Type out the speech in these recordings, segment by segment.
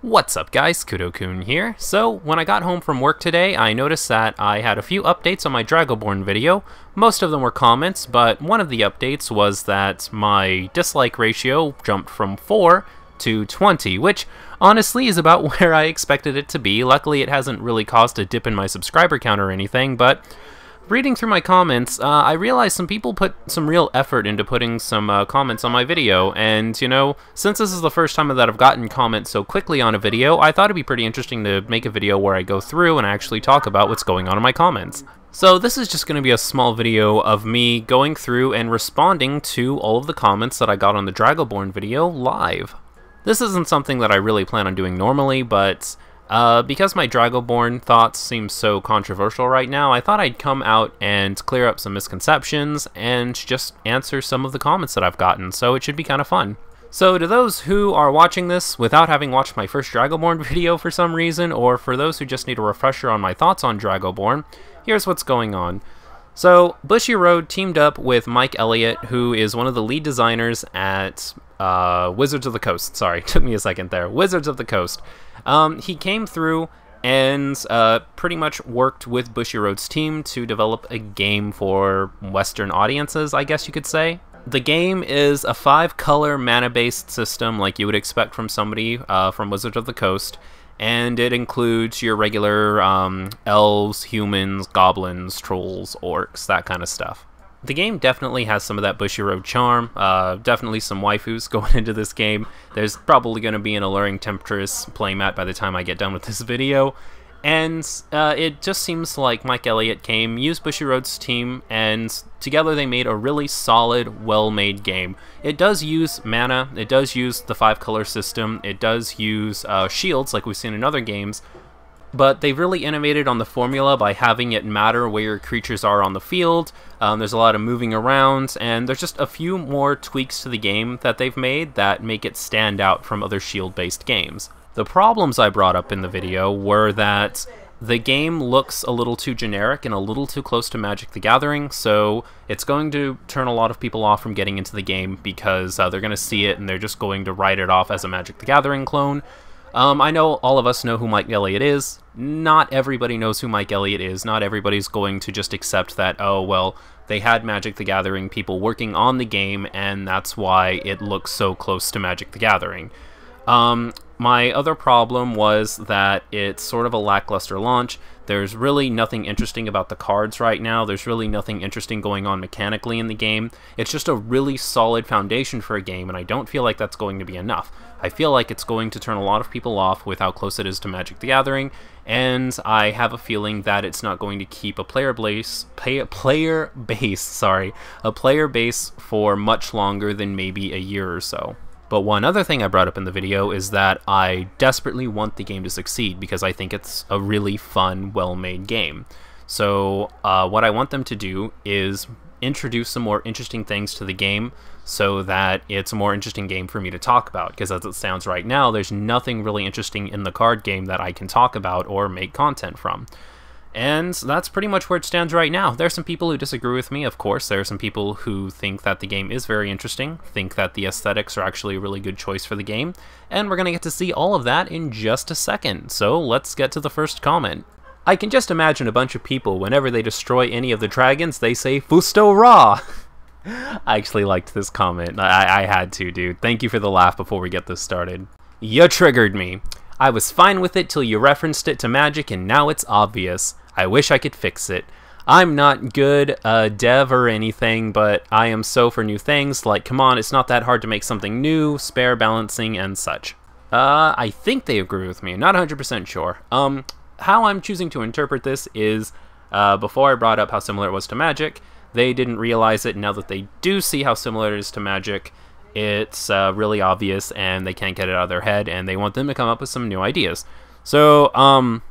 What's up guys, Kudou here. So, when I got home from work today, I noticed that I had a few updates on my Dragoborne video. Most of them were comments, but one of the updates was that my dislike ratio jumped from 4 to 20, which honestly is about where I expected it to be. Luckily, it hasn't really caused a dip in my subscriber count or anything, but reading through my comments, I realized some people put some real effort into putting some comments on my video, and you know, since this is the first time that I've gotten comments so quickly on a video, I thought it'd be pretty interesting to make a video where I go through and actually talk about what's going on in my comments. So this is just going to be a small video of me going through and responding to all of the comments that I got on the Dragoborne video live. This isn't something that I really plan on doing normally, but because my Dragoborne thoughts seem so controversial right now, I thought I'd come out and clear up some misconceptions and just answer some of the comments that I've gotten, so it should be kind of fun. So to those who are watching this without having watched my first Dragoborne video for some reason, or for those who just need a refresher on my thoughts on Dragoborne, here's what's going on. So, Bushiroad teamed up with Mike Elliott, who is one of the lead designers at Wizards of the Coast. Sorry, took me a second there. Wizards of the Coast. He came through and pretty much worked with Bushiroad's team to develop a game for Western audiences, I guess you could say. The game is a 5-color mana-based system like you would expect from somebody from Wizards of the Coast. And it includes your regular elves, humans, goblins, trolls, orcs, that kind of stuff. The game definitely has some of that Bushiroad charm, definitely some waifus going into this game. There's probably going to be an Alluring Temptress playmat by the time I get done with this video. And it just seems like Mike Elliott came, used Bushiroad's team, and together they made a really solid, well-made game. It does use mana, it does use the 5-color system, it does use shields like we've seen in other games, but they've really innovated on the formula by having it matter where your creatures are on the field. There's a lot of moving around, and there's just a few more tweaks to the game that they've made that make it stand out from other shield-based games. The problems I brought up in the video were that the game looks a little too generic and a little too close to Magic the Gathering, so it's going to turn a lot of people off from getting into the game because they're going to see it and they're just going to write it off as a Magic the Gathering clone. I know all of us know who Mike Elliott is. Not everybody knows who Mike Elliott is. Not everybody's going to just accept that, oh, well, they had Magic the Gathering people working on the game, and that's why it looks so close to Magic the Gathering. My other problem was that it's sort of a lackluster launch. There's really nothing interesting about the cards right now. There's really nothing interesting going on mechanically in the game. It's just a really solid foundation for a game, and I don't feel like that's going to be enough. I feel like it's going to turn a lot of people off with how close it is to Magic the Gathering, and I have a feeling that it's not going to keep a player base for much longer than maybe a year or so. But one other thing I brought up in the video is that I desperately want the game to succeed because I think it's a really fun, well-made game. So what I want them to do is introduce some more interesting things to the game so that it's a more interesting game for me to talk about, because as it sounds right now, there's nothing really interesting in the card game that I can talk about or make content from. And that's pretty much where it stands right now. There are some people who disagree with me, of course. There are some people who think that the game is very interesting, think that the aesthetics are actually a really good choice for the game, and we're going to get to see all of that in just a second. So let's get to the first comment. I can just imagine a bunch of people, whenever they destroy any of the dragons, they say, "Fusto Ra!" I actually liked this comment. I had to, dude. Thank you for the laugh before we get this started. You triggered me. I was fine with it till you referenced it to Magic, and now it's obvious. I wish I could fix it. I'm not good dev or anything, but I am so for new things. Like, come on, it's not that hard to make something new, spare balancing, and such. I think they agree with me. Not 100% sure. How I'm choosing to interpret this is, before I brought up how similar it was to Magic, they didn't realize it. Now that they do see how similar it is to Magic, it's really obvious, and they can't get it out of their head, and they want them to come up with some new ideas. So,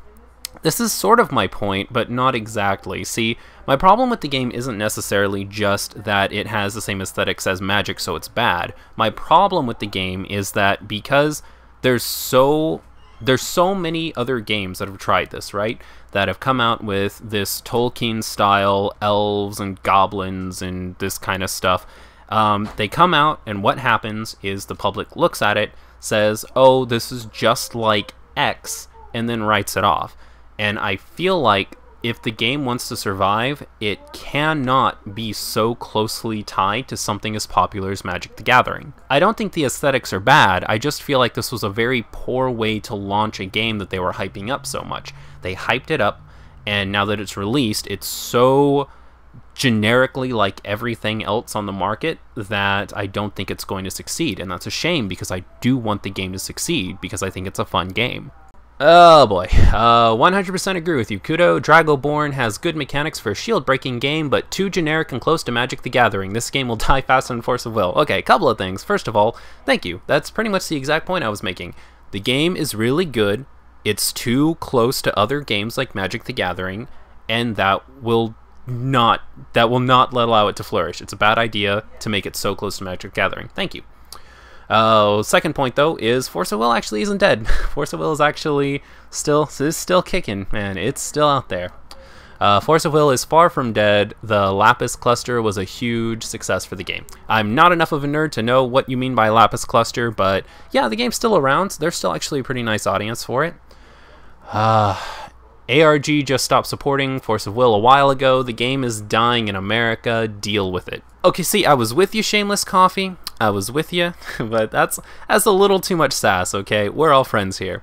this is sort of my point, but not exactly. See, my problem with the game isn't necessarily just that it has the same aesthetics as Magic, so it's bad. My problem with the game is that because there's so many other games that have tried this, right? That have come out with this Tolkien-style elves and goblins and this kind of stuff. They come out, and what happens is the public looks at it, says, oh, this is just like X, and then writes it off. And I feel like if the game wants to survive, it cannot be so closely tied to something as popular as Magic the Gathering. I don't think the aesthetics are bad, I just feel like this was a very poor way to launch a game that they were hyping up so much. They hyped it up, and now that it's released, it's so generically like everything else on the market that I don't think it's going to succeed, and that's a shame because I do want the game to succeed because I think it's a fun game. Oh boy, 100% agree with you, Kudou. Dragoborne has good mechanics for a shield-breaking game, but too generic and close to Magic the Gathering. This game will die faster than Force of Will. Okay, couple of things. First of all, thank you. That's pretty much the exact point I was making. The game is really good. It's too close to other games like Magic the Gathering, and that will not allow it to flourish. It's a bad idea to make it so close to Magic the Gathering. Thank you. Second point though is Force of Will actually isn't dead. Force of Will is actually still kicking, man. It's still out there. Force of Will is far from dead. The Lapis cluster was a huge success for the game. I'm not enough of a nerd to know what you mean by Lapis cluster, but yeah, the game's still around. There's still actually a pretty nice audience for it. ARG just stopped supporting Force of Will a while ago. The game is dying in America. Deal with it. Okay, see, I was with you, Shameless Coffee. I was with you, but that's a little too much sass, okay? We're all friends here.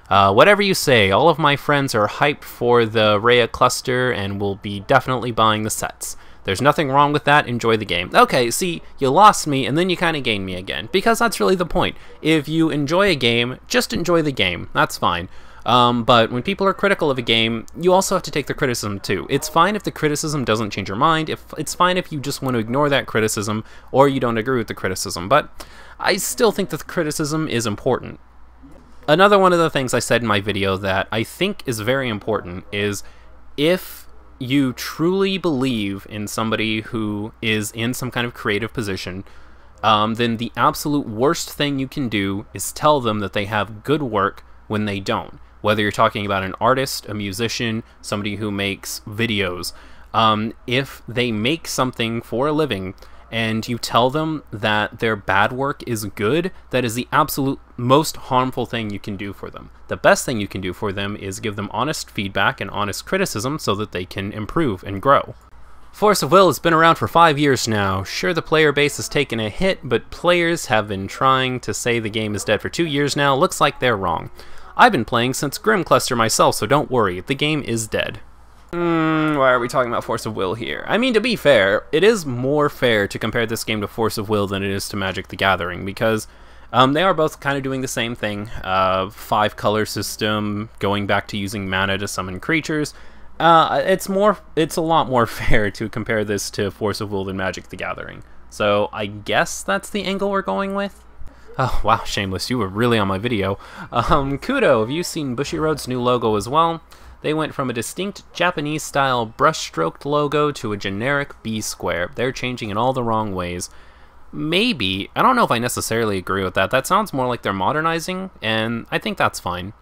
Whatever you say, all of my friends are hyped for the Rhea cluster and will be definitely buying the sets. There's nothing wrong with that, enjoy the game. Okay, see, you lost me and then you kind of gained me again, because that's really the point. If you enjoy a game, just enjoy the game, that's fine. But when people are critical of a game, you also have to take the criticism too. It's fine if the criticism doesn't change your mind, it's fine if you just want to ignore that criticism or you don't agree with the criticism, but I still think that the criticism is important. Another one of the things I said in my video that I think is very important is if you truly believe in somebody who is in some kind of creative position, then the absolute worst thing you can do is tell them that they have good work when they don't. Whether you're talking about an artist, a musician, somebody who makes videos, if they make something for a living and you tell them that their bad work is good, that is the absolute most harmful thing you can do for them. The best thing you can do for them is give them honest feedback and honest criticism so that they can improve and grow. Force of Will has been around for 5 years now. Sure, the player base has taken a hit, but players have been trying to say the game is dead for 2 years now. Looks like they're wrong. I've been playing since Grim Cluster myself, so don't worry, the game is dead. Why are we talking about Force of Will here? I mean, to be fair, it is more fair to compare this game to Force of Will than it is to Magic the Gathering, because they are both kind of doing the same thing. 5-color system, going back to using mana to summon creatures. It's a lot more fair to compare this to Force of Will than Magic the Gathering. So I guess that's the angle we're going with. Oh, wow, Shameless, you were really on my video. Kudou, have you seen Bushiroad's new logo as well? They went from a distinct Japanese-style brush-stroked logo to a generic B-square. They're changing in all the wrong ways. Maybe. I don't know if I necessarily agree with that. That sounds more like they're modernizing, and I think that's fine.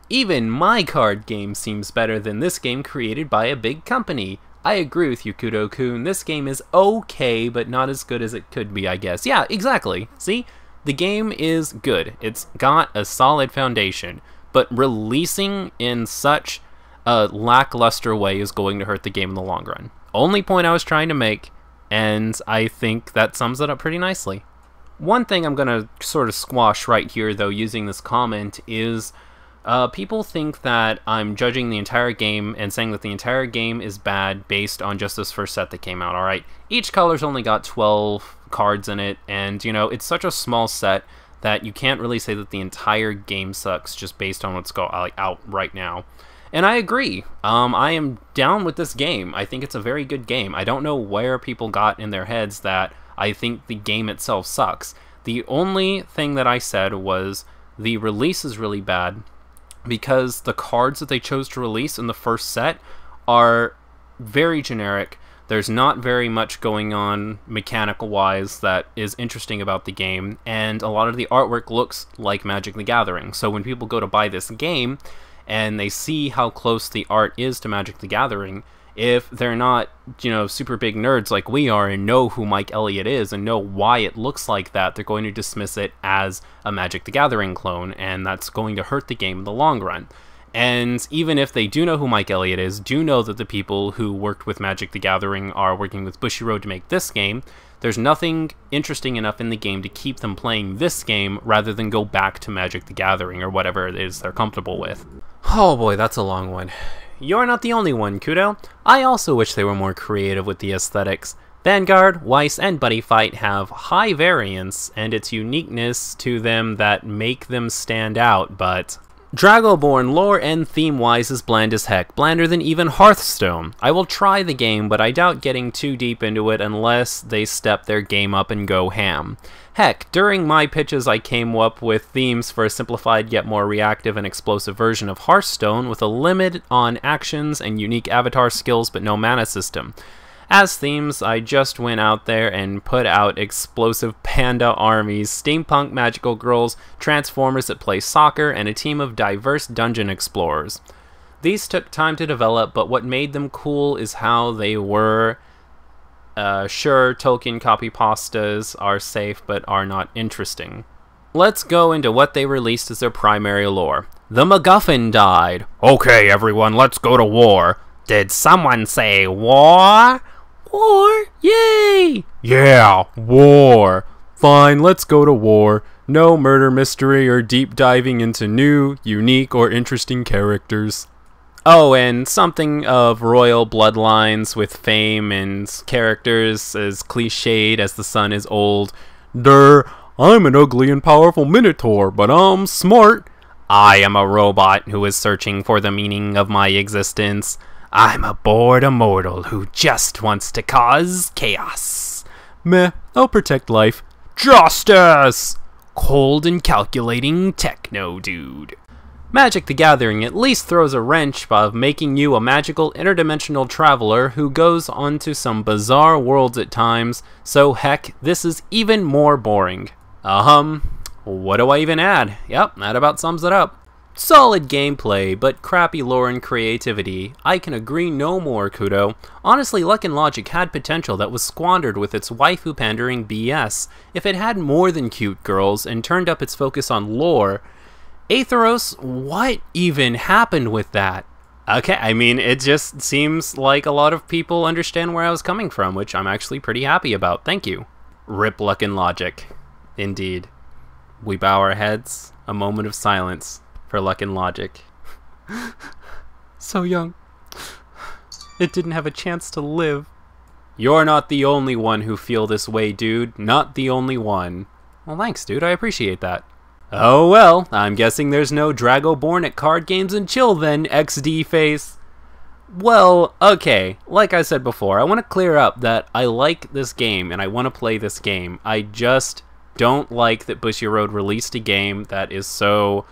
Even my card game seems better than this game created by a big company. I agree with you, Kudou-kun. This game is okay, but not as good as it could be, I guess. Yeah, exactly. See? The game is good. It's got a solid foundation, but releasing in such a lackluster way is going to hurt the game in the long run. Only point I was trying to make, and I think that sums it up pretty nicely. One thing I'm going to sort of squash right here, though, using this comment is people think that I'm judging the entire game and saying that the entire game is bad based on just this first set that came out. Alright, each color's only got 12 cards in it, and you know, it's such a small set that you can't really say that the entire game sucks just based on what's out right now. And I agree. I am down with this game. I think it's a very good game. I don't know where people got in their heads that I think the game itself sucks. The only thing that I said was the release is really bad because the cards that they chose to release in the first set are very generic. There's not very much going on mechanical-wise that is interesting about the game, and a lot of the artwork looks like Magic the Gathering. So when people go to buy this game, and they see how close the art is to Magic the Gathering, If they're not, super big nerds like we are and know who Mike Elliott is and know why it looks like that, they're going to dismiss it as a Magic the Gathering clone, and that's going to hurt the game in the long run. And even if they do know who Mike Elliott is, do know that the people who worked with Magic the Gathering are working with Bushiroad to make this game, there's nothing interesting enough in the game to keep them playing this game rather than go back to Magic the Gathering or whatever it is they're comfortable with. Oh boy, that's a long one. You're not the only one, Kudou. I also wish they were more creative with the aesthetics. Vanguard, Weiss, and Buddy Fight have high variance and its uniqueness to them that make them stand out, but Dragoborne lore and theme-wise is bland as heck, blander than even Hearthstone. I will try the game, but I doubt getting too deep into it unless they step their game up and go ham. Heck, during my pitches I came up with themes for a simplified yet more reactive and explosive version of Hearthstone with a limit on actions and unique avatar skills but no mana system. As themes, I just went out there and put out explosive panda armies, steampunk magical girls, transformers that play soccer, and a team of diverse dungeon explorers. These took time to develop, but what made them cool is how they were. Sure, Tolkien copy pastas are safe, but are not interesting. Let's go into what they released as their primary lore. The MacGuffin died. Okay, everyone, let's go to war. Did someone say war? War? Yay! Yeah, war. Fine, let's go to war. No murder mystery or deep diving into new, unique, or interesting characters. Oh, and something of royal bloodlines with fame and characters as cliched as the sun is old. I'm an ugly and powerful minotaur, but I'm smart. I am a robot who is searching for the meaning of my existence. I'm a bored immortal who just wants to cause chaos. Meh, I'll protect life. Justice! Cold and calculating techno dude. Magic the Gathering at least throws a wrench of making you a magical interdimensional traveler who goes onto some bizarre worlds at times, so heck, this is even more boring. What do I even add? Yep, that about sums it up. Solid gameplay, but crappy lore and creativity. I can agree no more, Kudou. Honestly, Luck and Logic had potential that was squandered with its waifu pandering BS. If it had more than cute girls and turned up its focus on lore. Aetheros, what even happened with that? Okay, I mean, it just seems like a lot of people understand where I was coming from, which I'm actually pretty happy about. Thank you. Rip Luck and Logic. Indeed. We bow our heads. A moment of silence for Luck and Logic. So young. It didn't have a chance to live. You're not the only one who feel this way, dude. Not the only one. Well, thanks, dude. I appreciate that. Oh well, I'm guessing there's no Dragoborne at Card Games and Chill then, XD face. Well, okay, like I said before, I want to clear up that I like this game and I want to play this game. I just don't like that Bushiroad released a game that is so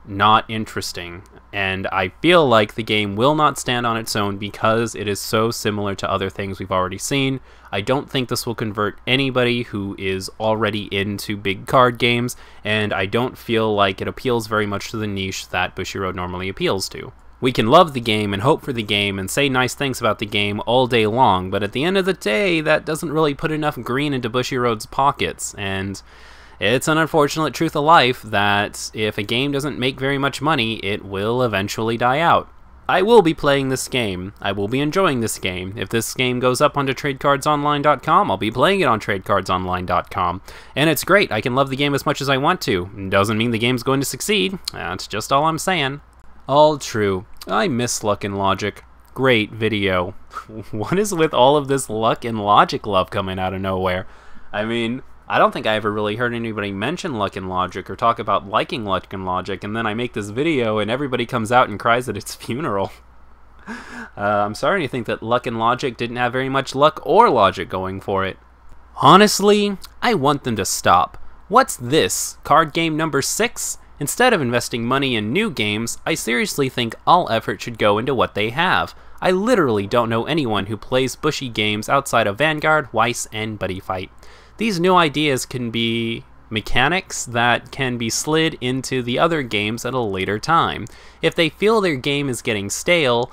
not interesting, and I feel like the game will not stand on its own because it is so similar to other things we've already seen. I don't think this will convert anybody who is already into big card games, and I don't feel like it appeals very much to the niche that Bushiroad normally appeals to. We can love the game and hope for the game and say nice things about the game all day long, but at the end of the day, that doesn't really put enough green into Bushiroad's pockets, and it's an unfortunate truth of life that if a game doesn't make very much money, it will eventually die out. I will be playing this game. I will be enjoying this game. If this game goes up onto TradeCardsOnline.com, I'll be playing it on TradeCardsOnline.com. And it's great. I can love the game as much as I want to. Doesn't mean the game's going to succeed. That's just all I'm saying. All true. I miss Luck and Logic. Great video. What is with all of this Luck and Logic love coming out of nowhere? I mean, I don't think I ever really heard anybody mention Luck and Logic or talk about liking Luck and Logic, and then I make this video and everybody comes out and cries at its funeral. I'm sorry to think that Luck and Logic didn't have very much luck or logic going for it. Honestly, I want them to stop. What's this? Card game number 6? Instead of investing money in new games, I seriously think all effort should go into what they have. I literally don't know anyone who plays bushy games outside of Vanguard, Weiss, and Buddy Fight. These new ideas can be mechanics that can be slid into the other games at a later time. If they feel their game is getting stale,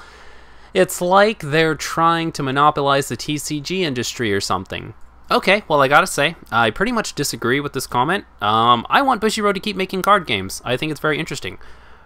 It's like they're trying to monopolize the TCG industry or something. Okay, well, I gotta say, I pretty much disagree with this comment. I want Bushiroad to keep making card games. I think it's very interesting.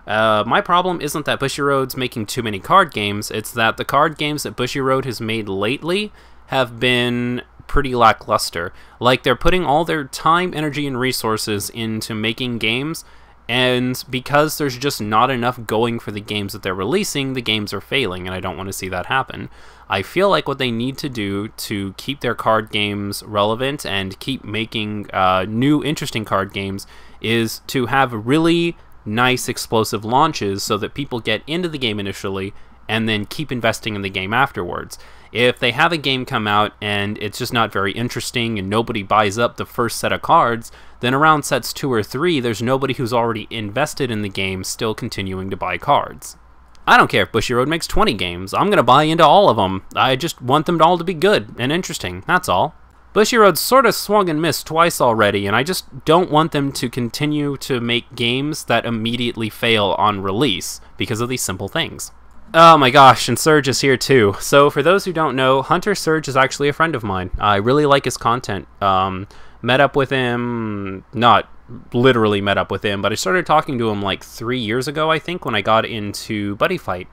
My problem isn't that Bushiroad's making too many card games, it's that the card games that Bushiroad has made lately have been pretty lackluster. Like, they're putting all their time, energy, and resources into making games, and because there's just not enough going for the games that they're releasing, the games are failing, and I don't want to see that happen. I feel like what they need to do to keep their card games relevant and keep making new, interesting card games is to have really nice, explosive launches so that people get into the game initially and then keep investing in the game afterwards. If they have a game come out and it's just not very interesting and nobody buys up the first set of cards, then around sets 2 or 3, there's nobody who's already invested in the game still continuing to buy cards. I don't care if Bushiroad makes 20 games, I'm going to buy into all of them. I just want them all to be good and interesting, that's all. Bushiroad's sort of swung and missed twice already, and I just don't want them to continue to make games that immediately fail on release because of these simple things. Oh my gosh, and Surge is here too. So for those who don't know, Hunter Surge is actually a friend of mine. I really like his content. Met up with him, not literally met up with him, but I started talking to him like 3 years ago, I think, when I got into Buddy Fight.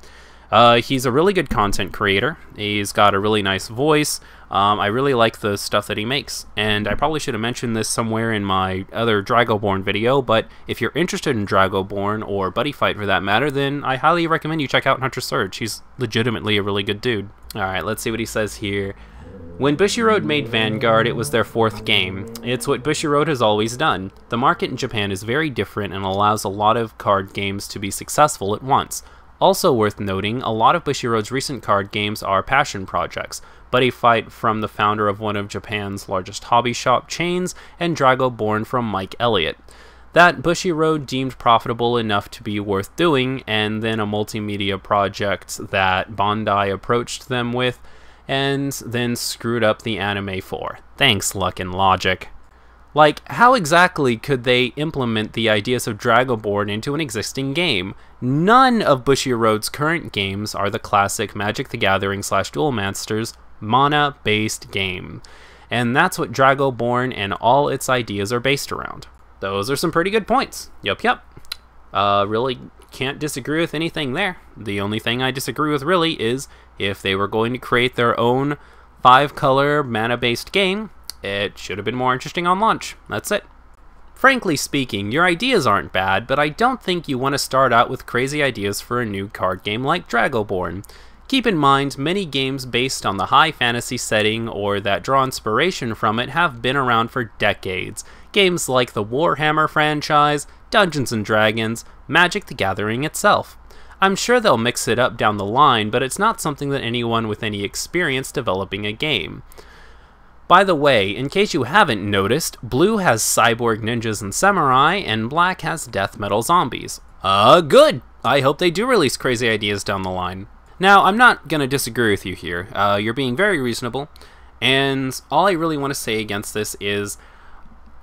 He's a really good content creator. He's got a really nice voice. I really like the stuff that he makes. And I probably should have mentioned this somewhere in my other Dragoborne video, but if you're interested in Dragoborne, or Buddy Fight for that matter, then I highly recommend you check out Hunter Surge. He's legitimately a really good dude. Alright, let's see what he says here. When Bushiroad made Vanguard, it was their 4th game. It's what Bushiroad has always done. The market in Japan is very different and allows a lot of card games to be successful at once. Also worth noting, a lot of Bushiroad's recent card games are passion projects. Buddy Fight from the founder of one of Japan's largest hobby shop chains, and Dragoborne from Mike Elliott. That Bushiroad deemed profitable enough to be worth doing, and then a multimedia project that Bandai approached them with, and then screwed up the anime for. Thanks, luck and logic. Like, how exactly could they implement the ideas of Dragoborne into an existing game? None of Bushiroad's current games are the classic Magic the Gathering / Duel Masters mana-based game. And that's what Dragoborne and all its ideas are based around. Those are some pretty good points. Yup. Really can't disagree with anything there. The only thing I disagree with really is if they were going to create their own 5-color mana-based game, it should have been more interesting on launch. That's it. Frankly speaking, your ideas aren't bad, but I don't think you want to start out with crazy ideas for a new card game like Dragoborne. Keep in mind, many games based on the high fantasy setting or that draw inspiration from it have been around for decades. Games like the Warhammer franchise, Dungeons & Dragons, Magic the Gathering itself. I'm sure they'll mix it up down the line, but it's not something that anyone with any experience developing a game. By the way, in case you haven't noticed, blue has cyborg ninjas and samurai, and black has death metal zombies. Good! I hope they do release crazy ideas down the line. Now, I'm not gonna disagree with you here. You're being very reasonable, and all I really want to say against this is,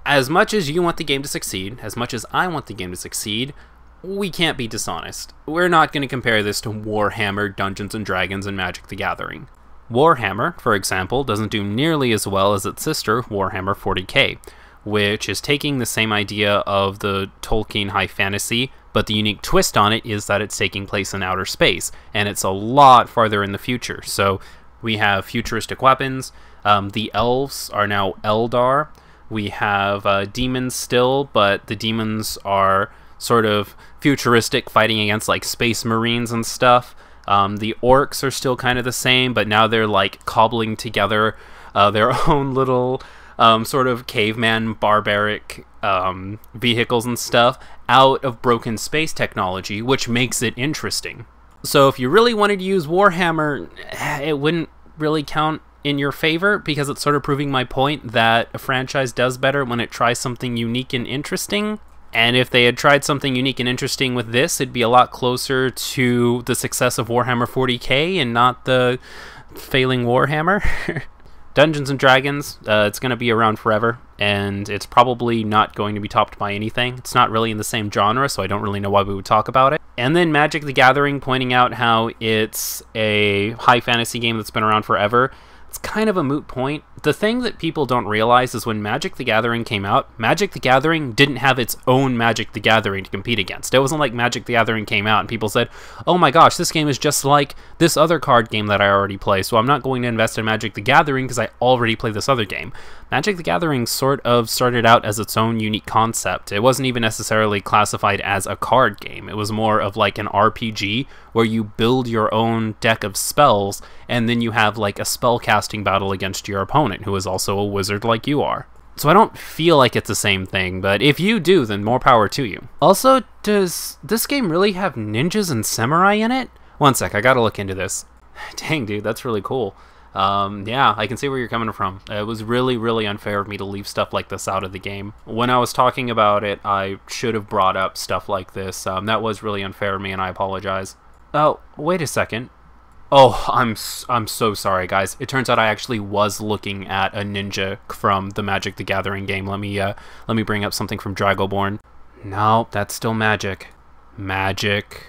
as much as you want the game to succeed, as much as I want the game to succeed, we can't be dishonest. We're not going to compare this to Warhammer, Dungeons & Dragons, and Magic the Gathering. Warhammer, for example, doesn't do nearly as well as its sister, Warhammer 40k, which is taking the same idea of the Tolkien high fantasy, but the unique twist on it is that it's taking place in outer space, and it's a lot farther in the future. So we have futuristic weapons, the elves are now Eldar, we have demons still, but the demons are sort of futuristic, fighting against like space marines and stuff. The orcs are still kind of the same, but now they're like cobbling together their own little sort of caveman barbaric vehicles and stuff out of broken space technology, which makes it interesting. So if you really wanted to use Warhammer, it wouldn't really count in your favor, because it's sort of proving my point that a franchise does better when it tries something unique and interesting. And if they had tried something unique and interesting with this, it'd be a lot closer to the success of Warhammer 40k and not the failing Warhammer. Dungeons & Dragons, it's going to be around forever. and it's probably not going to be topped by anything. It's not really in the same genre, so I don't really know why we would talk about it. And then Magic the Gathering pointing out how it's a high fantasy game that's been around forever. It's kind of a moot point. The thing that people don't realize is when Magic the Gathering came out, Magic the Gathering didn't have its own Magic the Gathering to compete against. It wasn't like Magic the Gathering came out and people said, oh my gosh, this game is just like this other card game that I already play, so I'm not going to invest in Magic the Gathering because I already play this other game. Magic the Gathering sort of started out as its own unique concept. It wasn't even necessarily classified as a card game. It was more of like an RPG where you build your own deck of spells and then you have like a spell casting battle against your opponent who is also a wizard like you are. So I don't feel like it's the same thing, but if you do, then more power to you. Also, does this game really have ninjas and samurai in it? One sec, I gotta look into this. Dang, dude, that's really cool. Yeah, I can see where you're coming from. It was really unfair of me to leave stuff like this out of the game. When I was talking about it, I should have brought up stuff like this. That was really unfair of me, and I apologize. Oh, wait a second. Oh, I'm so sorry, guys. It turns out I actually was looking at a ninja from the Magic the Gathering game. Let me bring up something from Dragoborne. No, that's still magic. Magic.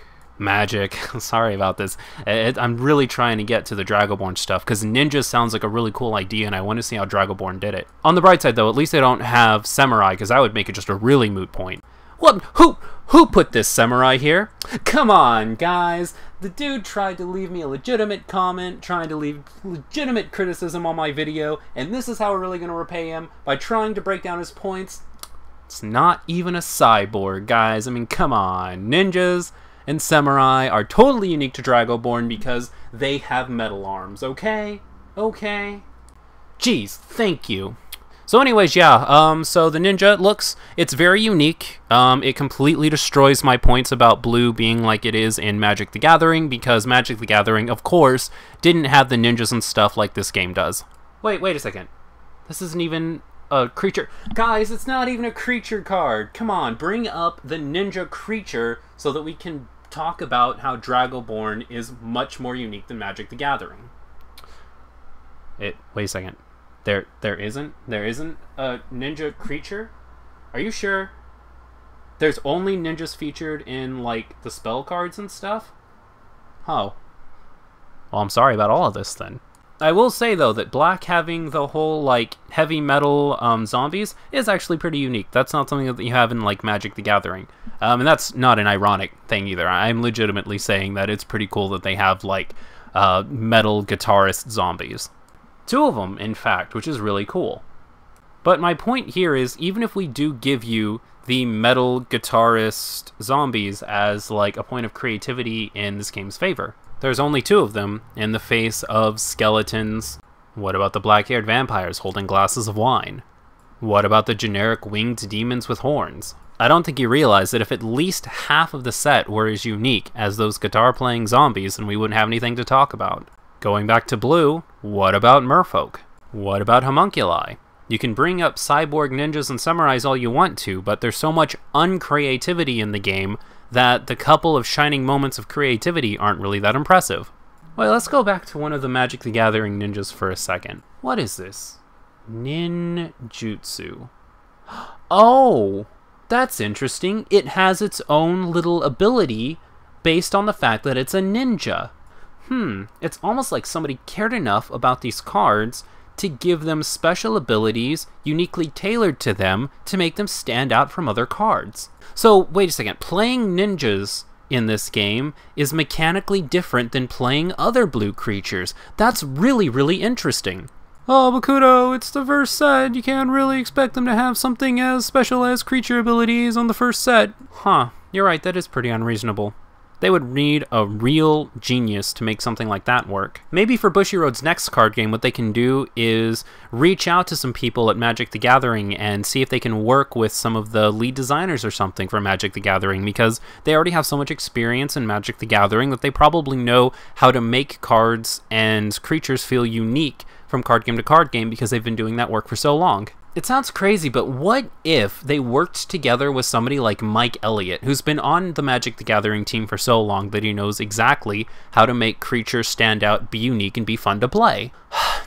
Sorry about this. I'm really trying to get to the Dragoborne stuff because ninja sounds like a really cool idea, and I want to see how Dragoborne did it. On the bright side, though, at least they don't have samurai, because that would make it just a really moot point. What? Who put this samurai here? Come on, guys. The dude tried to leave me a legitimate comment, trying to leave legitimate criticism on my video, and this is how we're really going to repay him, by trying to break down his points. It's not even a cyborg, guys. I mean, come on. Ninjas and samurai are totally unique to Dragoborne because they have metal arms, okay? Okay? Jeez, thank you. So anyways, yeah, so the ninja it's very unique. It completely destroys my points about blue being like it is in Magic the Gathering, because Magic the Gathering, of course, didn't have the ninjas and stuff like this game does. Wait a second. This isn't even a creature. Guys, it's not even a creature card. Come on, bring up the ninja creature so that we can talk about how Dragoborne is much more unique than Magic the Gathering. Wait a second. There isn't a ninja creature? Are you sure? There's only ninjas featured in, like, the spell cards and stuff? Oh. Well, I'm sorry about all of this, then. I will say, though, that black having the whole, like, heavy metal zombies is actually pretty unique. That's not something that you have in, like, Magic the Gathering. And that's not an ironic thing, either. I'm legitimately saying that it's pretty cool that they have, like, metal guitarist zombies. 2 of them, in fact, which is really cool. But my point here is, even if we do give you the metal guitarist zombies as, like, a point of creativity in this game's favor, there's only 2 of them in the face of skeletons. What about the black-haired vampires holding glasses of wine? What about the generic winged demons with horns? I don't think you realize that if at least half of the set were as unique as those guitar-playing zombies, then we wouldn't have anything to talk about. Going back to blue, what about merfolk? What about homunculi? You can bring up cyborg ninjas and samurais all you want to, but there's so much uncreativity in the game that the couple of shining moments of creativity aren't really that impressive. Well, let's go back to one of the Magic the Gathering ninjas for a second. What is this? Ninjutsu. Oh, that's interesting. It has its own little ability based on the fact that it's a ninja. It's almost like somebody cared enough about these cards to give them special abilities uniquely tailored to them to make them stand out from other cards. So, wait a second, playing ninjas in this game is mechanically different than playing other blue creatures. That's really interesting. Oh, but Kudou, it's the first set. You can't really expect them to have something as special as creature abilities on the first set. Huh, you're right, that is pretty unreasonable. They would need a real genius to make something like that work. Maybe for Bushiroad's next card game, what they can do is reach out to some people at Magic the Gathering and see if they can work with some of the lead designers or something for Magic the Gathering, because they already have so much experience in Magic the Gathering that they probably know how to make cards and creatures feel unique from card game to card game because they've been doing that work for so long. It sounds crazy, but what if they worked together with somebody like Mike Elliott, who's been on the Magic the Gathering team for so long that he knows exactly how to make creatures stand out, be unique, and be fun to play?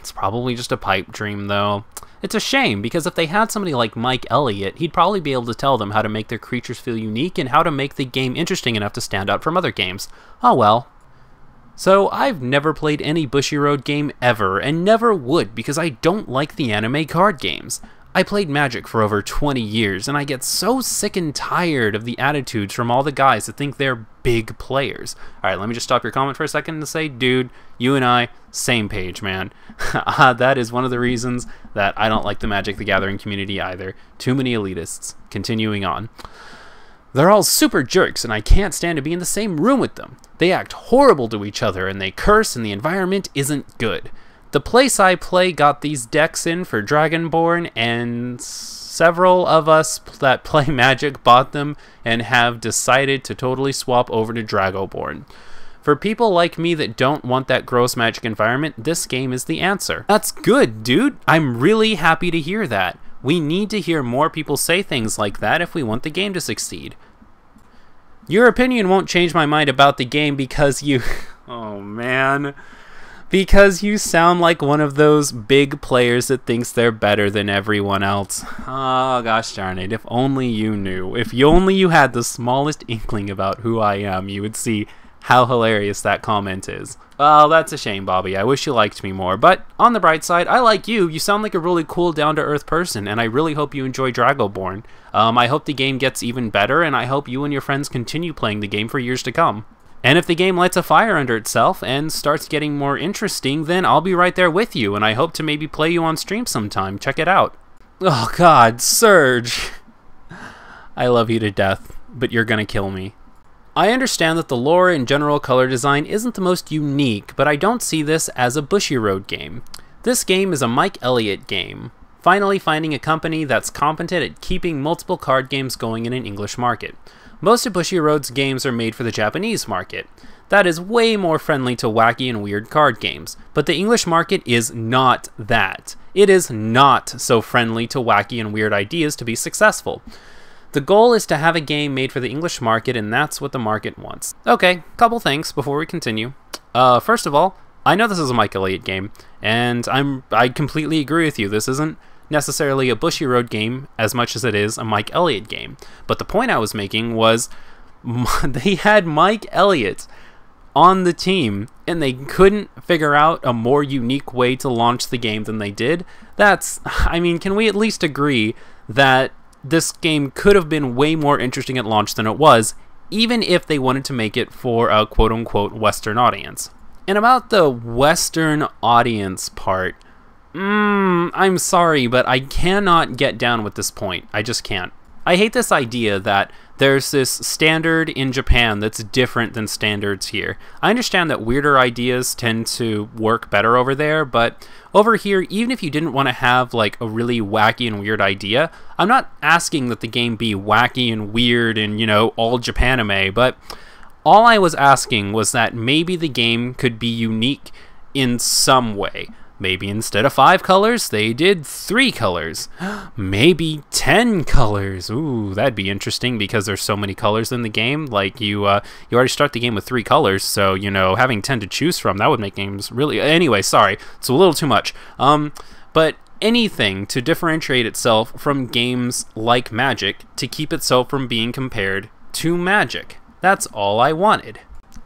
It's probably just a pipe dream, though. It's a shame, because if they had somebody like Mike Elliott, he'd probably be able to tell them how to make their creatures feel unique and how to make the game interesting enough to stand out from other games. Oh well. So, I've never played any Bushiroad game ever, and never would, because I don't like the anime card games. I played Magic for over 20 years, and I get so sick and tired of the attitudes from all the guys that think they're big players. Alright, let me just stop your comment for a second and say, dude, you and I, same page, man. That is one of the reasons that I don't like the Magic the Gathering community either. Too many elitists. Continuing on. They're all super jerks, and I can't stand to be in the same room with them. They act horrible to each other, and they curse, and the environment isn't good. The place I play got these decks in for Dragonborne, and several of us that play Magic bought them and have decided to totally swap over to Dragoborne. For people like me that don't want that gross Magic environment, this game is the answer. That's good, dude. I'm really happy to hear that. We need to hear more people say things like that if we want the game to succeed. Your opinion won't change my mind about the game because you... Oh, man... Because you sound like one of those big players that thinks they're better than everyone else. Oh, gosh darn it. If only you knew. If only you had the smallest inkling about who I am, you would see how hilarious that comment is. Well, that's a shame, Bobby. I wish you liked me more. But on the bright side, I like you. You sound like a really cool, down-to-earth person, and I really hope you enjoy Dragoborne. I hope the game gets even better, and I hope you and your friends continue playing the game for years to come. And if the game lights a fire under itself and starts getting more interesting, then I'll be right there with you, and I hope to maybe play you on stream sometime. Check it out. Oh god, Surge! I love you to death, but you're gonna kill me. I understand that the lore and general color design isn't the most unique, but I don't see this as a Bushiroad game. This game is a Mike Elliott game, finally finding a company that's competent at keeping multiple card games going in an English market. Most of Bushiroad's games are made for the Japanese market. That is way more friendly to wacky and weird card games, but the English market is not that. It is not so friendly to wacky and weird ideas to be successful. The goal is to have a game made for the English market, and that's what the market wants. Okay, couple things before we continue. First of all, I know this is a Mike Elliott game, and I completely agree with you. This isn't necessarily a Bushiroad game as much as it is a Mike Elliott game. But the point I was making was they had Mike Elliott on the team and they couldn't figure out a more unique way to launch the game than they did. I mean, can we at least agree that this game could have been way more interesting at launch than it was, even if they wanted to make it for a quote-unquote Western audience? And about the Western audience part, I'm sorry, but I cannot get down with this point. I just can't. I hate this idea that there's this standard in Japan that's different than standards here. I understand that weirder ideas tend to work better over there, but over here, even if you didn't want to have like a really wacky and weird idea, I'm not asking that the game be wacky and weird and, you know, all Japanime, but all I was asking was that maybe the game could be unique in some way. Maybe instead of 5 colors, they did 3 colors. Maybe 10 colors. Ooh, that'd be interesting because there's so many colors in the game. Like, you already start the game with 3 colors, so, you know, having 10 to choose from, that would make games really... Anyway, sorry, it's a little too much. But anything to differentiate itself from games like Magic to keep itself from being compared to Magic. That's all I wanted.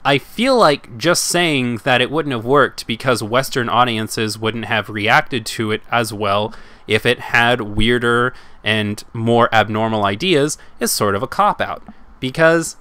I feel like just saying that it wouldn't have worked because Western audiences wouldn't have reacted to it as well if it had weirder and more abnormal ideas is sort of a cop-out. Because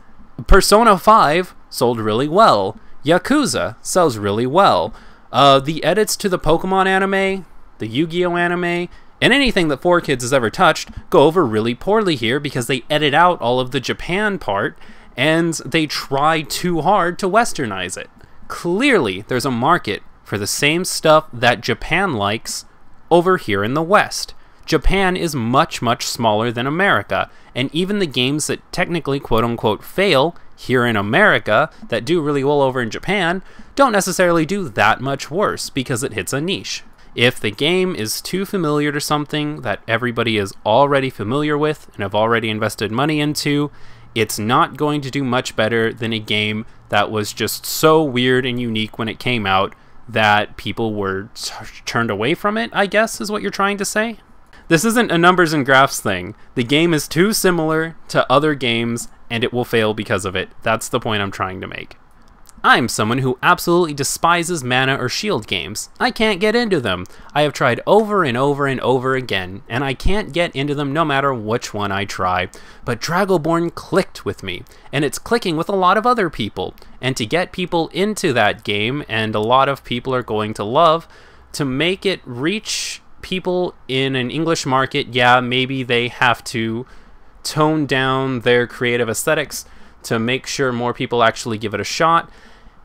Persona 5 sold really well. Yakuza sells really well. The edits to the Pokemon anime, the Yu-Gi-Oh anime, and anything that 4Kids has ever touched go over really poorly here because they edit out all of the Japan part and they try too hard to westernize it. Clearly, there's a market for the same stuff that Japan likes over here in the West. Japan is much, much smaller than America, and even the games that technically quote-unquote fail here in America that do really well over in Japan don't necessarily do that much worse because it hits a niche. If the game is too familiar to something that everybody is already familiar with and have already invested money into, it's not going to do much better than a game that was just so weird and unique when it came out that people were turned away from it, I guess, is what you're trying to say? This isn't a numbers and graphs thing. The game is too similar to other games, and it will fail because of it. That's the point I'm trying to make. I'm someone who absolutely despises mana or shield games. I can't get into them. I have tried over and over and over again, and I can't get into them no matter which one I try. But Dragoborne clicked with me, and it's clicking with a lot of other people. And to get people into that game, and a lot of people are going to love, to make it reach people in an English market, yeah, maybe they have to tone down their creative aesthetics to make sure more people actually give it a shot.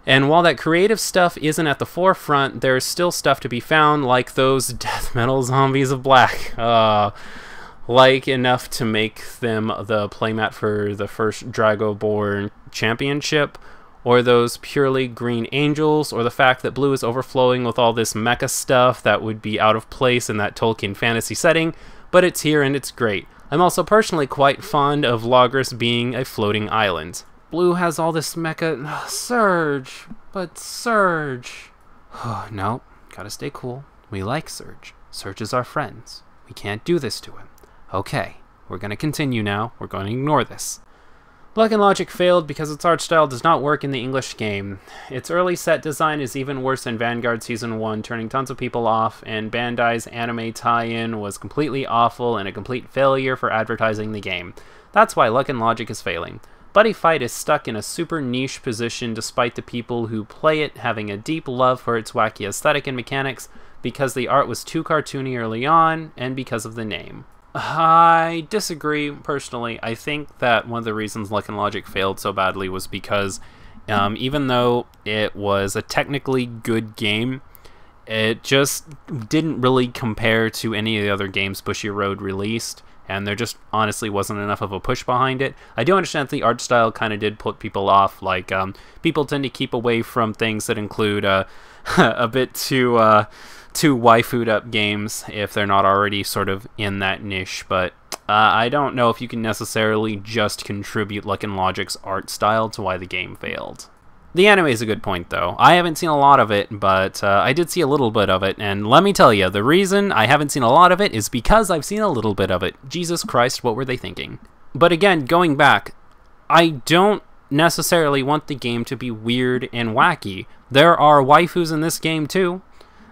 And while that creative stuff isn't at the forefront, there's still stuff to be found, like those death metal zombies of black. Like enough to make them the playmat for the first Dragoborne championship, or those purely green angels, or the fact that blue is overflowing with all this mecha stuff that would be out of place in that Tolkien fantasy setting, but it's here and it's great. I'm also personally quite fond of Logris being a floating island. Blue has all this mecha... Surge! But Surge... No, gotta stay cool. We like Surge. Surge is our friends. We can't do this to him. Okay, we're gonna continue now. We're gonna ignore this. Luck and Logic failed because its art style does not work in the English game. Its early set design is even worse than Vanguard Season 1, turning tons of people off, and Bandai's anime tie-in was completely awful and a complete failure for advertising the game. That's why Luck and Logic is failing. Buddy Fight is stuck in a super niche position despite the people who play it having a deep love for its wacky aesthetic and mechanics, because the art was too cartoony early on, and because of the name. I disagree, personally. I think that one of the reasons Luck and Logic failed so badly was because even though it was a technically good game, it just didn't really compare to any of the other games Bushy Road released, and there just honestly wasn't enough of a push behind it. I do understand that the art style kind of did put people off, like people tend to keep away from things that include a bit too waifu'd up games if they're not already sort of in that niche, but I don't know if you can necessarily just contribute Luck and Logic's art style to why the game failed. The anime is a good point, though. I haven't seen a lot of it, but I did see a little bit of it, and let me tell you, the reason I haven't seen a lot of it is because I've seen a little bit of it. Jesus Christ, what were they thinking? But again, going back, I don't necessarily want the game to be weird and wacky. There are waifus in this game, too.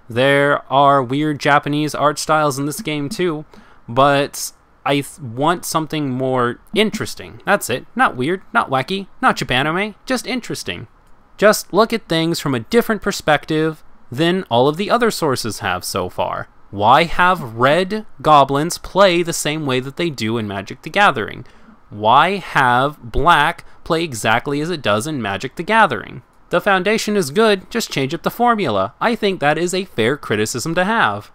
There are weird Japanese art styles in this game, too, but I want something more interesting. That's it. Not weird, not wacky, not Japanime, just interesting. Just look at things from a different perspective than all of the other sources have so far. Why have red goblins play the same way that they do in Magic the Gathering? Why have black play exactly as it does in Magic the Gathering? The foundation is good, just change up the formula. I think that is a fair criticism to have.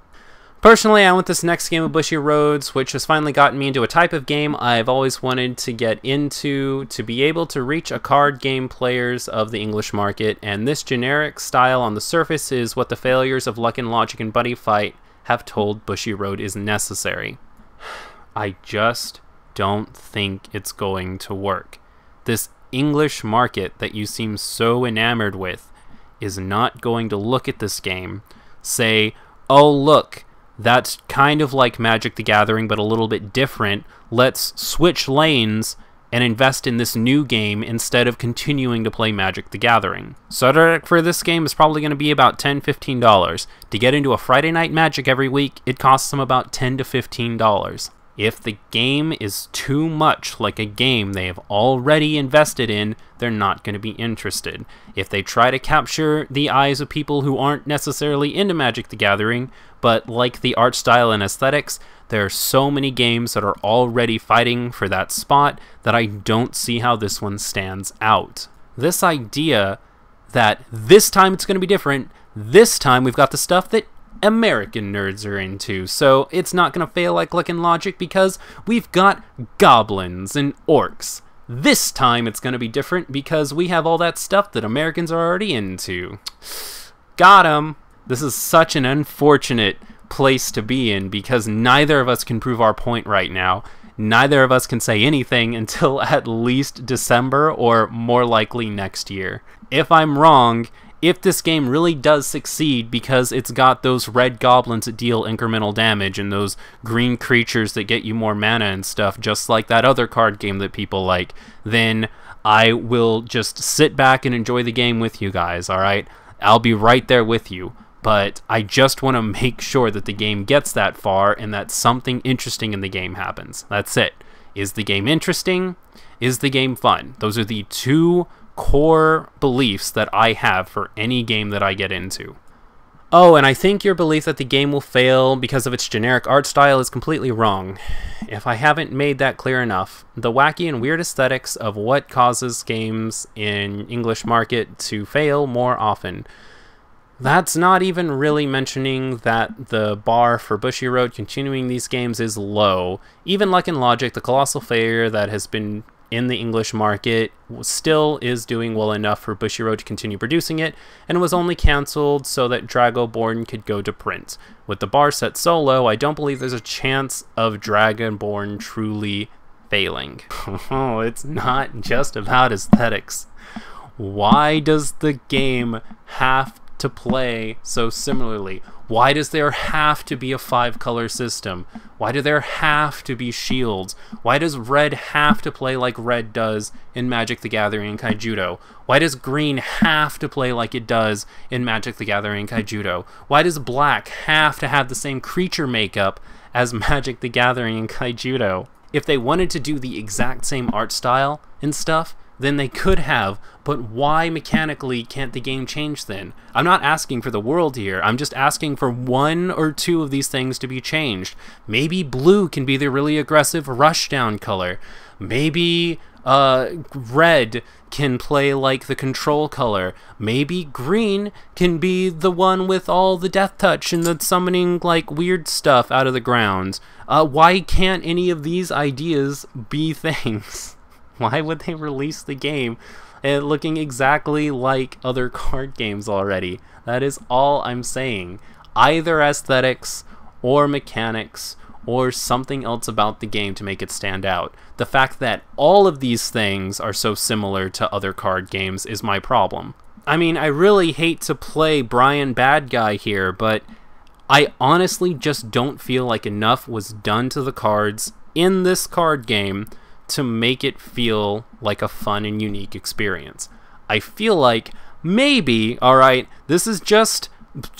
Personally, I want this next game of Bushy Roads, which has finally gotten me into a type of game I've always wanted to get into, to be able to reach a card game players of the English market, and this generic style on the surface is what the failures of Luck and Logic and Buddy Fight have told Bushy Road is necessary. I just don't think it's going to work. This English market that you seem so enamored with is not going to look at this game, say, oh look, that's kind of like Magic the Gathering but a little bit different, let's switch lanes and invest in this new game instead of continuing to play Magic the Gathering. Starter deck for this game is probably going to be about $10-15. To get into a Friday Night Magic every week, it costs them about $10 to $15. If the game is too much like a game they have already invested in, they're not going to be interested. If they try to capture the eyes of people who aren't necessarily into Magic the Gathering, but like the art style and aesthetics, there are so many games that are already fighting for that spot that I don't see how this one stands out. This idea that this time it's going to be different, this time we've got the stuff that American nerds are into, so it's not going to fail like Luck and Logic because we've got goblins and orcs. This time it's going to be different because we have all that stuff that Americans are already into. Got 'em! This is such an unfortunate place to be in because neither of us can prove our point right now. Neither of us can say anything until at least December or more likely next year. If I'm wrong, if this game really does succeed because it's got those red goblins that deal incremental damage and those green creatures that get you more mana and stuff, just like that other card game that people like, then I will just sit back and enjoy the game with you guys, alright? I'll be right there with you, but I just want to make sure that the game gets that far and that something interesting in the game happens. That's it. Is the game interesting? Is the game fun? Those are the two core beliefs that I have for any game that I get into. Oh, and I think your belief that the game will fail because of its generic art style is completely wrong. If I haven't made that clear enough, the wacky and weird aesthetics of what causes games in English market to fail more often. That's not even really mentioning that the bar for Bushiroad continuing these games is low. Even like in Logic, the colossal failure that has been in the English market still is doing well enough for Bushiroad to continue producing it, and was only cancelled so that Dragoborne could go to print. With the bar set so low, I don't believe there's a chance of Dragoborne truly failing. Oh, it's not just about aesthetics. Why does the game have to play so similarly? Why does there have to be a 5-color system? Why do there have to be shields? Why does red have to play like red does in Magic the Gathering and Kaijudo? Why does green have to play like it does in Magic the Gathering and Kaijudo? Why does black have to have the same creature makeup as Magic the Gathering and Kaijudo? If they wanted to do the exact same art style and stuff, then they could have, but why mechanically can't the game change then? I'm not asking for the world here, I'm just asking for one or two of these things to be changed. Maybe blue can be the really aggressive rushdown color. Maybe red can play like the control color. Maybe green can be the one with all the death touch and the summoning like weird stuff out of the ground. Why can't any of these ideas be things? Why would they release the game looking exactly like other card games already? That is all I'm saying. Either aesthetics or mechanics or something else about the game to make it stand out. The fact that all of these things are so similar to other card games is my problem. I mean, I really hate to play Brian Bad Guy here, but I honestly just don't feel like enough was done to the cards in this card game to make it feel like a fun and unique experience. I feel like maybe, alright, this is just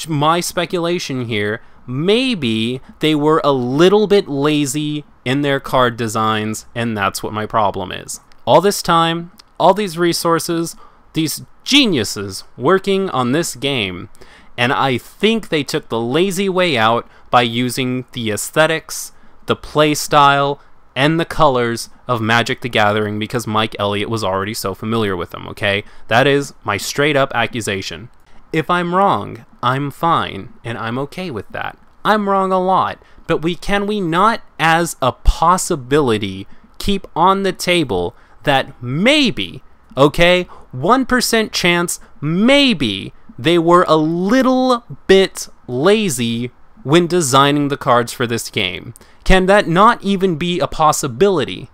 my speculation here, maybe they were a little bit lazy in their card designs, and that's what my problem is. All this time, all these resources, these geniuses working on this game, and I think they took the lazy way out by using the aesthetics, the play style, and the colors of Magic the Gathering because Mike Elliott was already so familiar with them, okay? That is my straight up accusation. If I'm wrong, I'm fine, and I'm okay with that. I'm wrong a lot, but can we not, as a possibility, keep on the table that maybe, okay, 1% chance, maybe they were a little bit lazy when designing the cards for this game? Can that not even be a possibility?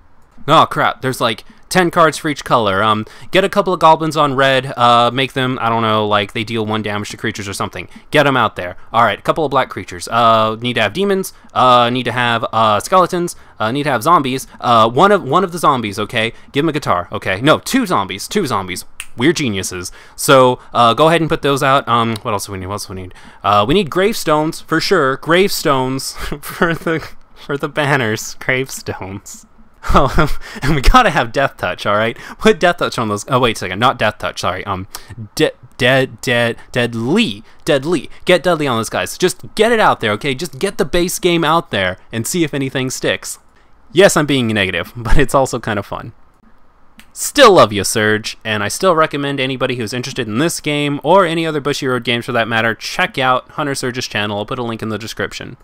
Oh crap, there's like 10 cards for each color. Get a couple of goblins on red, make them, I don't know, like they deal 1 damage to creatures or something. Get them out there. Alright, a couple of black creatures. Need to have demons, need to have skeletons, need to have zombies. One of the zombies, okay? Give them a guitar, okay? No, 2 zombies. We're geniuses. So go ahead and put those out. What else do we need? We need gravestones for sure. Gravestones for the banners. Gravestones. Oh, and we gotta have death touch. All right, put death touch on those. Oh wait a second, not death touch. Sorry. Deadly. Get deadly on those guys. Just get it out there, okay? Just get the base game out there and see if anything sticks. Yes, I'm being negative, but it's also kind of fun. Still love you, Surge, and I still recommend anybody who's interested in this game, or any other Bushiroad games for that matter, check out Hunter Surge's channel. I'll put a link in the description.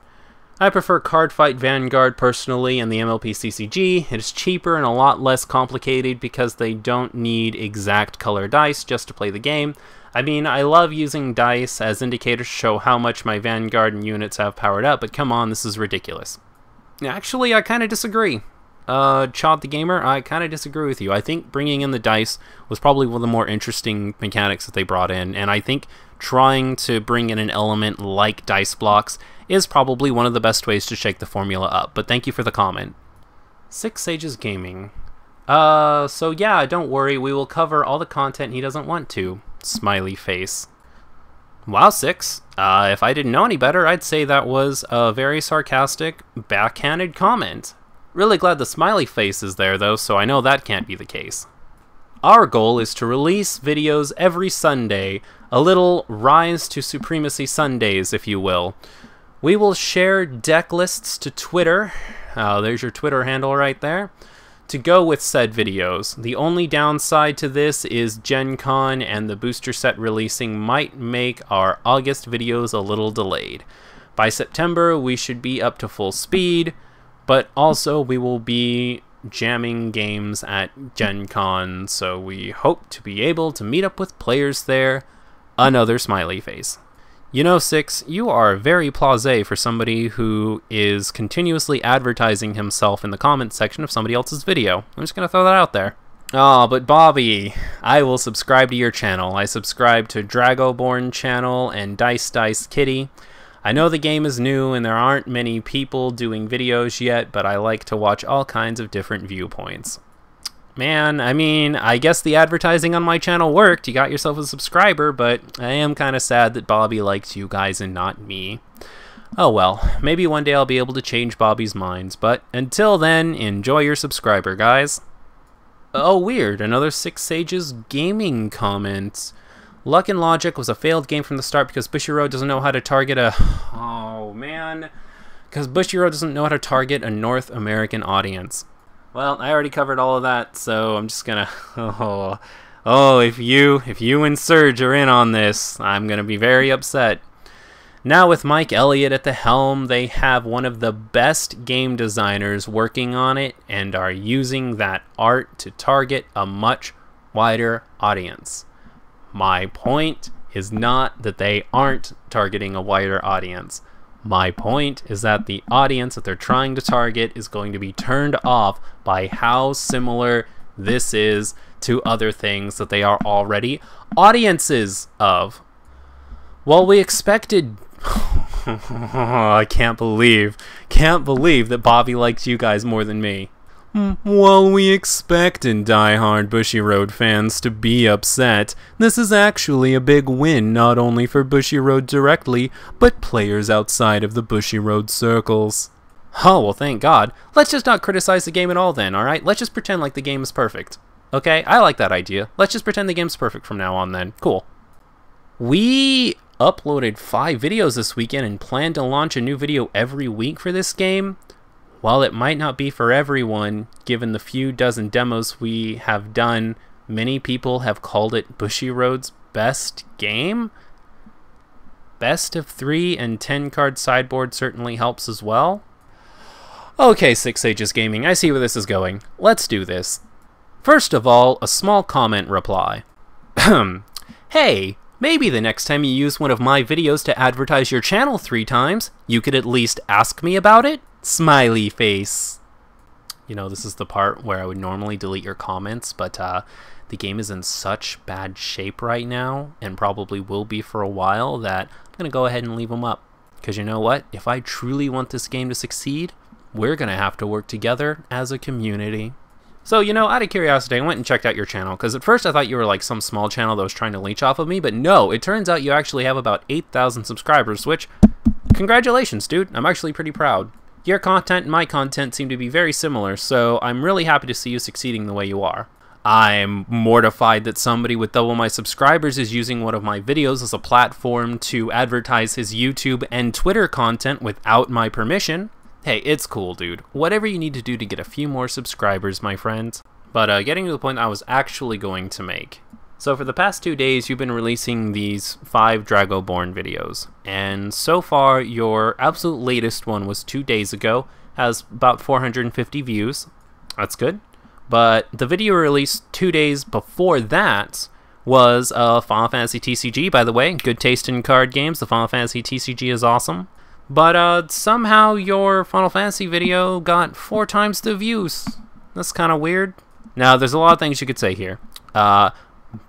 I prefer Cardfight Vanguard personally and the MLP CCG. It is cheaper and a lot less complicated because they don't need exact color dice just to play the game. I mean, I love using dice as indicators to show how much my Vanguard and units have powered up, but come on, this is ridiculous. Actually, I kind of disagree. Chod the Gamer, I kind of disagree with you. I think bringing in the dice was probably one of the more interesting mechanics that they brought in, and I think trying to bring in an element like dice blocks is probably one of the best ways to shake the formula up. But thank you for the comment. Six Sages Gaming. So yeah, don't worry, we will cover all the content he doesn't want to. Smiley face. Wow, Six. If I didn't know any better, I'd say that was a very sarcastic, backhanded comment. Really glad the smiley face is there, though, so I know that can't be the case. Our goal is to release videos every Sunday, a little Rise to Supremacy Sundays, if you will. We will share deck lists to Twitter, there's your Twitter handle right there, to go with said videos. The only downside to this is Gen Con and the booster set releasing might make our August videos a little delayed. By September, we should be up to full speed, but also we will be jamming games at Gen Con, so we hope to be able to meet up with players there. Another smiley face. You know, Six, you are very blasé for somebody who is continuously advertising himself in the comments section of somebody else's video. I'm just gonna throw that out there. Oh, but Bobby, I will subscribe to your channel. I subscribe to Dragoborne channel and Dice Kitty. I know the game is new and there aren't many people doing videos yet, but I like to watch all kinds of different viewpoints. Man, I mean, I guess the advertising on my channel worked. You got yourself a subscriber, but I am kind of sad that Bobby likes you guys and not me. Oh well, maybe one day I'll be able to change Bobby's minds, but until then, enjoy your subscriber, guys. Oh, weird, another Six Sages Gaming comment. Luck and Logic was a failed game from the start because Bushiroad doesn't know how to target a... Oh, man. Because Bushiroad doesn't know how to target a North American audience. Well, I already covered all of that, so I'm just gonna... if you and Serge are in on this, I'm gonna be very upset. Now with Mike Elliott at the helm, they have one of the best game designers working on it and are using that art to target a much wider audience. My point is not that they aren't targeting a wider audience. My point is that the audience that they're trying to target is going to be turned off by how similar this is to other things that they are already audiences of. Well, we expected... I can't believe that Bobby likes you guys more than me. While we expected die-hard Bushiroad fans to be upset, this is actually a big win not only for Bushiroad directly, but players outside of the Bushiroad circles. Oh, well thank God. Let's just not criticize the game at all then, alright? Let's just pretend like the game is perfect. Okay, I like that idea. Let's just pretend the game's perfect from now on then. Cool. We uploaded 5 videos this weekend and plan to launch a new video every week for this game. While it might not be for everyone, given the few dozen demos we have done, many people have called it Bushiroad's best game. Best of 3 and 10 card sideboard certainly helps as well. Okay, Six Sages Gaming, I see where this is going. Let's do this. First of all, a small comment reply. Hey, maybe the next time you use one of my videos to advertise your channel 3 times, you could at least ask me about it? Smiley face. You know, this is the part where I would normally delete your comments, but the game is in such bad shape right now, and probably will be for a while, that I'm going to go ahead and leave them up. Because you know what? If I truly want this game to succeed, we're going to have to work together as a community. So, you know, out of curiosity, I went and checked out your channel, because at first I thought you were like some small channel that was trying to leech off of me, but no, it turns out you actually have about 8,000 subscribers, which, congratulations, dude. I'm actually pretty proud. Your content and my content seem to be very similar, so I'm really happy to see you succeeding the way you are. I'm mortified that somebody with double my subscribers is using one of my videos as a platform to advertise his YouTube and Twitter content without my permission. Hey, it's cool, dude. Whatever you need to do to get a few more subscribers, my friend. But getting to the point I was actually going to make. So for the past 2 days, you've been releasing these 5 Dragoborne videos, and so far your absolute latest one was 2 days ago, has about 450 views. That's good. But the video released 2 days before that was Final Fantasy TCG, by the way. Good taste in card games. The Final Fantasy TCG is awesome. But somehow your Final Fantasy video got 4 times the views. That's kind of weird. Now, there's a lot of things you could say here.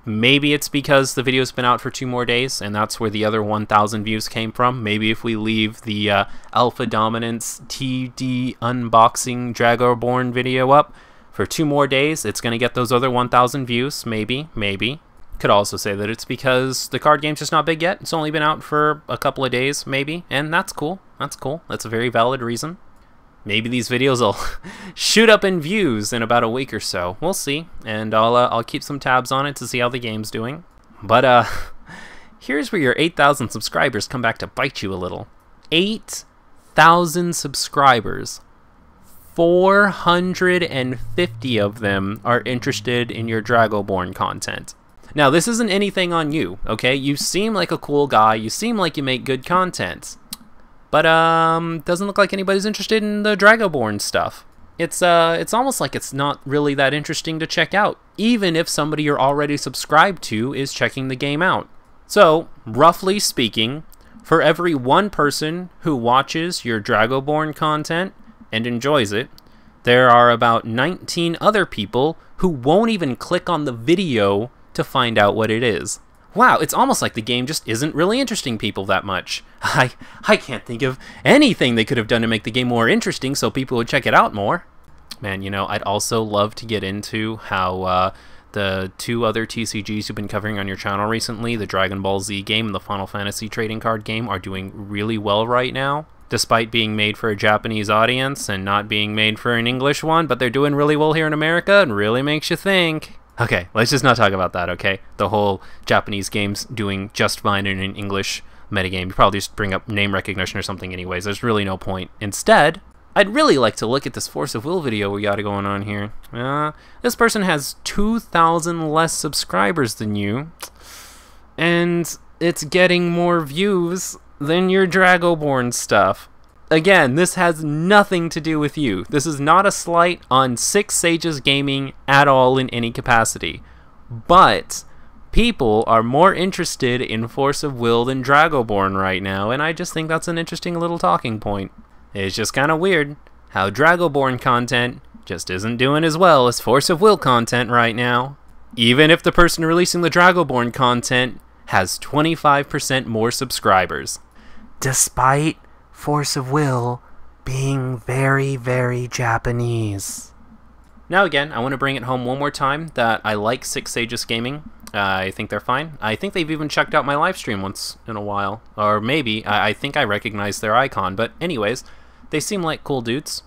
Maybe it's because the video's been out for 2 more days, and that's where the other 1,000 views came from. Maybe if we leave the Alpha Dominance TD unboxing Dragoborne video up for 2 more days, it's going to get those other 1,000 views. Maybe. Could also say that it's because the card game's just not big yet. It's only been out for a couple of days, maybe, and that's cool. That's a very valid reason. Maybe these videos will shoot up in views in about a week or so. We'll see, and I'll keep some tabs on it to see how the game's doing. But here's where your 8,000 subscribers come back to bite you a little. 8,000 subscribers. 450 of them are interested in your Dragoborne content. Now, this isn't anything on you, okay? You seem like a cool guy. You seem like you make good content. But doesn't look like anybody's interested in the Dragoborne stuff. It's almost like it's not really that interesting to check out, even if somebody you're already subscribed to is checking the game out. So, roughly speaking, for every 1 person who watches your Dragoborne content and enjoys it, there are about 19 other people who won't even click on the video to find out what it is. Wow, it's almost like the game just isn't really interesting people that much. I can't think of anything they could have done to make the game more interesting so people would check it out more. Man, you know, I'd also love to get into how the 2 other TCGs you've been covering on your channel recently, the Dragon Ball Z game and the Final Fantasy trading card game, are doing really well right now, despite being made for a Japanese audience and not being made for an English one, but they're doing really well here in America and really makes you think. Okay, let's just not talk about that, okay? The whole Japanese games doing just fine in an English metagame. You probably just bring up name recognition or something anyways. There's really no point. Instead, I'd really like to look at this Force of Will video we got going on here. This person has 2,000 less subscribers than you, and it's getting more views than your Dragoborne stuff. Again, this has nothing to do with you. This is not a slight on Six Sages Gaming at all in any capacity. But people are more interested in Force of Will than Dragoborne right now, and I just think that's an interesting little talking point. It's just kind of weird how Dragoborne content just isn't doing as well as Force of Will content right now. Even if the person releasing the Dragoborne content has 25% more subscribers. Despite Force of Will being very, very Japanese. Now again, I want to bring it home one more time that I like Six Sages Gaming. I think they're fine. I think they've even checked out my live stream once in a while. Or maybe, I think I recognize their icon. But anyways, they seem like cool dudes.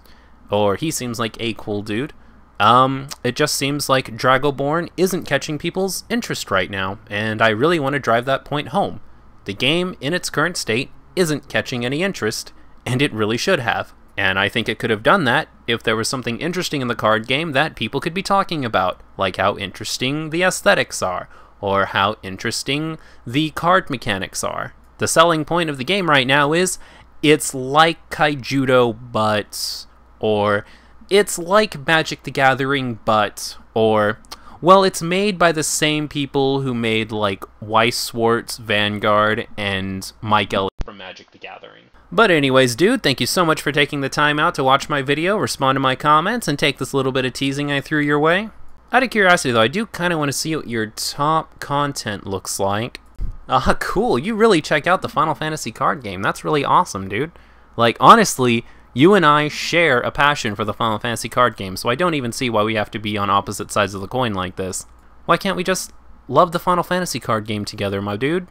Or he seems like a cool dude. It just seems like Dragoborne isn't catching people's interest right now. And I really want to drive that point home. The game, in its current state, isn't catching any interest, and it really should have. And I think it could have done that if there was something interesting in the card game that people could be talking about, like how interesting the aesthetics are, or how interesting the card mechanics are. The selling point of the game right now is, it's like Kaijudo but, or it's like Magic the Gathering but, or, well, it's made by the same people who made, like, Weiss Schwartz, Vanguard, and Mike Elliott from Magic the Gathering. But anyways, dude, thank you so much for taking the time out to watch my video, respond to my comments, and take this little bit of teasing I threw your way. Out of curiosity, though, I do kind of want to see what your top content looks like. Ah, cool. You really check out the Final Fantasy card game. That's really awesome, dude. Like, honestly, you and I share a passion for the Final Fantasy card game, so I don't even see why we have to be on opposite sides of the coin like this. Why can't we just love the Final Fantasy card game together, my dude?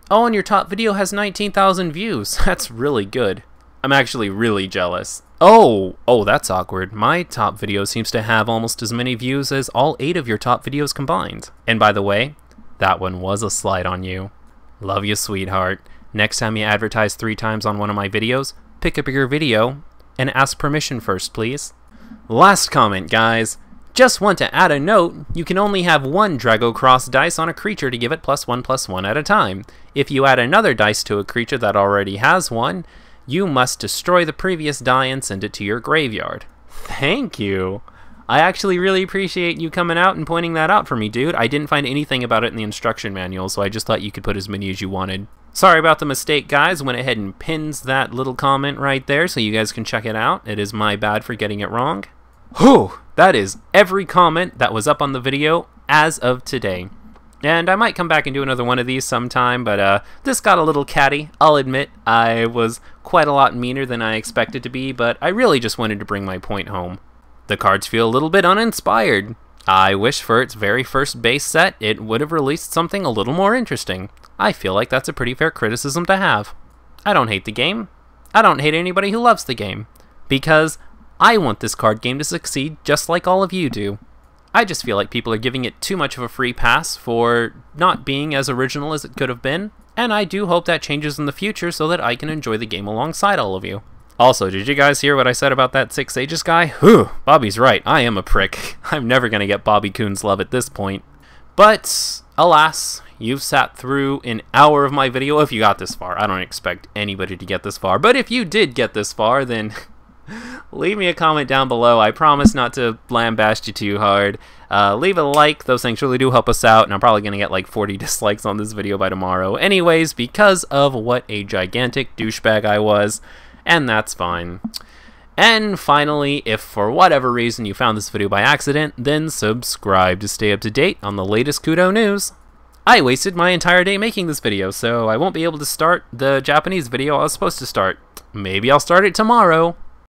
Oh, and your top video has 19,000 views. That's really good. I'm actually really jealous. Oh, that's awkward. My top video seems to have almost as many views as all 8 of your top videos combined. And by the way, that one was a slide on you. Love you, sweetheart. Next time you advertise 3 times on one of my videos, pick up your video and ask permission first, please. Last comment, guys. Just want to add a note, you can only have 1 Dragocross dice on a creature to give it +1/+1 at a time. If you add another dice to a creature that already has one, you must destroy the previous die and send it to your graveyard. Thank you. I actually really appreciate you coming out and pointing that out for me, dude. I didn't find anything about it in the instruction manual, so I just thought you could put as many as you wanted. Sorry about the mistake, guys. Went ahead and pinned that little comment right there so you guys can check it out. It is my bad for getting it wrong. Whew! That is every comment that was up on the video as of today. And I might come back and do another one of these sometime, but this got a little catty. I'll admit I was quite a lot meaner than I expected to be, but I really just wanted to bring my point home. The cards feel a little bit uninspired. I wish for its very first base set it would have released something a little more interesting. I feel like that's a pretty fair criticism to have. I don't hate the game. I don't hate anybody who loves the game. Because I want this card game to succeed just like all of you do. I just feel like people are giving it too much of a free pass for not being as original as it could have been, and I do hope that changes in the future so that I can enjoy the game alongside all of you. Also, did you guys hear what I said about that Six Ages guy? Whew, Bobby's right, I am a prick. I'm never gonna get Bobby Coon's love at this point. But, alas, you've sat through an hour of my video if you got this far. I don't expect anybody to get this far, but if you did get this far, then leave me a comment down below. I promise not to lambaste you too hard. Leave a like. Those things really do help us out, and I'm probably going to get like 40 dislikes on this video by tomorrow anyways because of what a gigantic douchebag I was, and that's fine. And finally, if for whatever reason you found this video by accident, then subscribe to stay up to date on the latest Kudou news. I wasted my entire day making this video, so I won't be able to start the Japanese video I was supposed to start. Maybe I'll start it tomorrow.